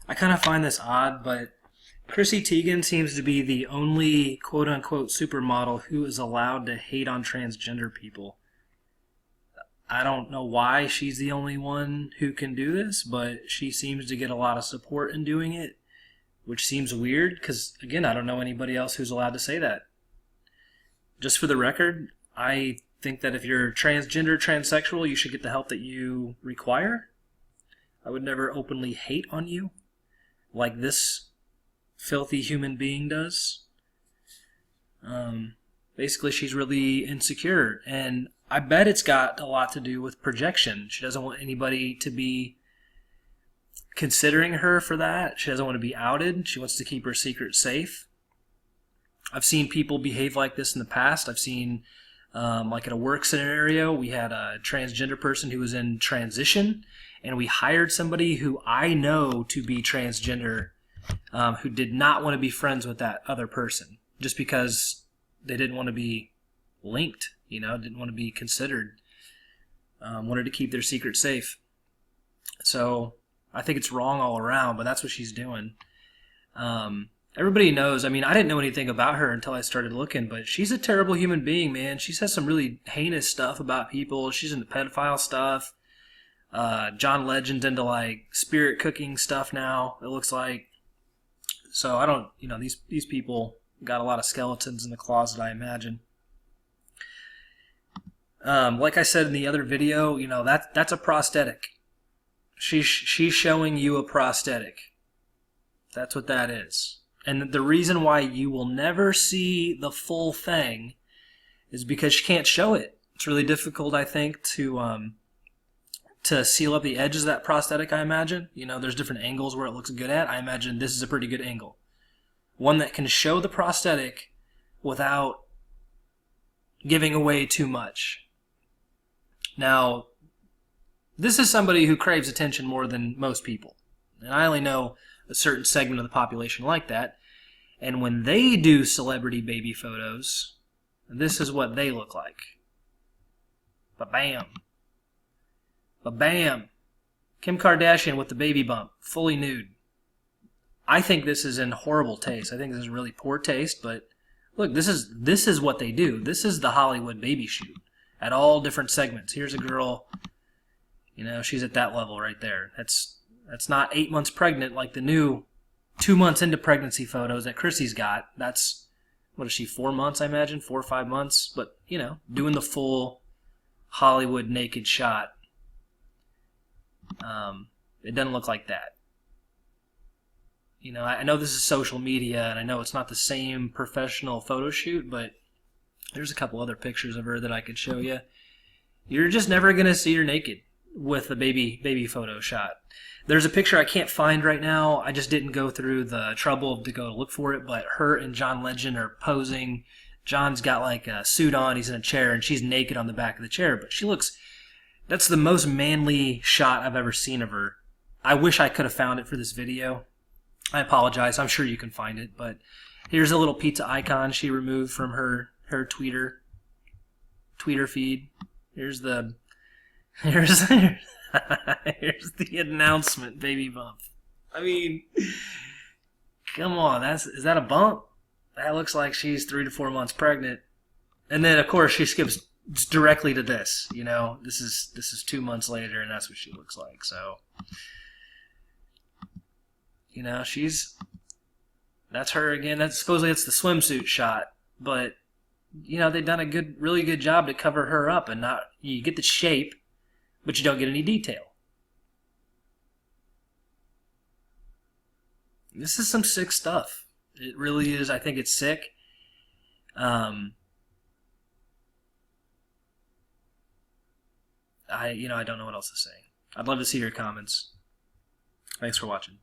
I kind of find this odd, but Chrissy Teigen seems to be the only quote-unquote supermodel who is allowed to hate on transgender people. I don't know why she's the only one who can do this, but she seems to get a lot of support in doing it, which seems weird because, again, I don't know anybody else who's allowed to say that. Just for the record, I think that if you're transgender, transsexual, you should get the help that you require. I would never openly hate on you like this filthy human being does. Basically, she's really insecure, and I bet it's got a lot to do with projection. She doesn't want anybody to be considering her for that. She doesn't want to be outed. She wants to keep her secret safe. I've seen people behave like this in the past. I've seen, like at a work scenario, we had a transgender person who was in transition, and we hired somebody who I know to be transgender, who did not want to be friends with that other person, just because they didn't want to be linked, didn't want to be considered, wanted to keep their secret safe. So I think it's wrong all around, but that's what she's doing. Everybody knows. I mean, I didn't know anything about her until I started looking, but she's a terrible human being, man. She says some really heinous stuff about people. She's into pedophile stuff. John Legend's into like spirit cooking stuff now, it looks like. So I don't, these people got a lot of skeletons in the closet, I imagine. Like I said in the other video, that's a prosthetic. She's showing you a prosthetic. That's what that is. And the reason why you will never see the full thing is because she can't show it. It's really difficult, I think, to seal up the edges of that prosthetic, I imagine. There's different angles where it looks good at. I imagine this is a pretty good angle. One that can show the prosthetic without giving away too much. Now, this is somebody who craves attention more than most people. And I only know a certain segment of the population like that. And when they do celebrity baby photos, this is what they look like. Ba-bam. Ba-bam. Kim Kardashian with the baby bump, fully nude. I think this is in horrible taste. I think this is really poor taste, but look, this is what they do. This is the Hollywood baby shoot at all different segments. Here's a girl, she's at that level right there. That's not 8 months pregnant like the new 2 months into pregnancy photos that Chrissy's got. That's, what is she, 4 months, I imagine? 4 or 5 months. But, doing the full Hollywood naked shot. It doesn't look like that. I know this is social media, and I know it's not the same professional photo shoot, but there's a couple other pictures of her that I could show you. You're just never going to see her naked with the baby photo shot. There's a picture I can't find right now. I just didn't go through the trouble to go look for it, but her and John Legend are posing. John's got like a suit on, he's in a chair, and she's naked on the back of the chair, but that's the most manly shot I've ever seen of her. I wish I could have found it for this video. I apologize. I'm sure you can find it, but here's a little pizza icon she removed from her Twitter feed. Here's the announcement, baby bump. I mean, come on, is that a bump? That looks like she's 3 to 4 months pregnant. And then of course she skips directly to this. This is 2 months later, and that's what she looks like. So that's her again. Supposedly it's the swimsuit shot, but they've done a really good job to cover her up, and you get the shape, but you don't get any detail. This is some sick stuff. It really is. I think it's sick. I don't know what else to say. I'd love to see your comments. Thanks for watching.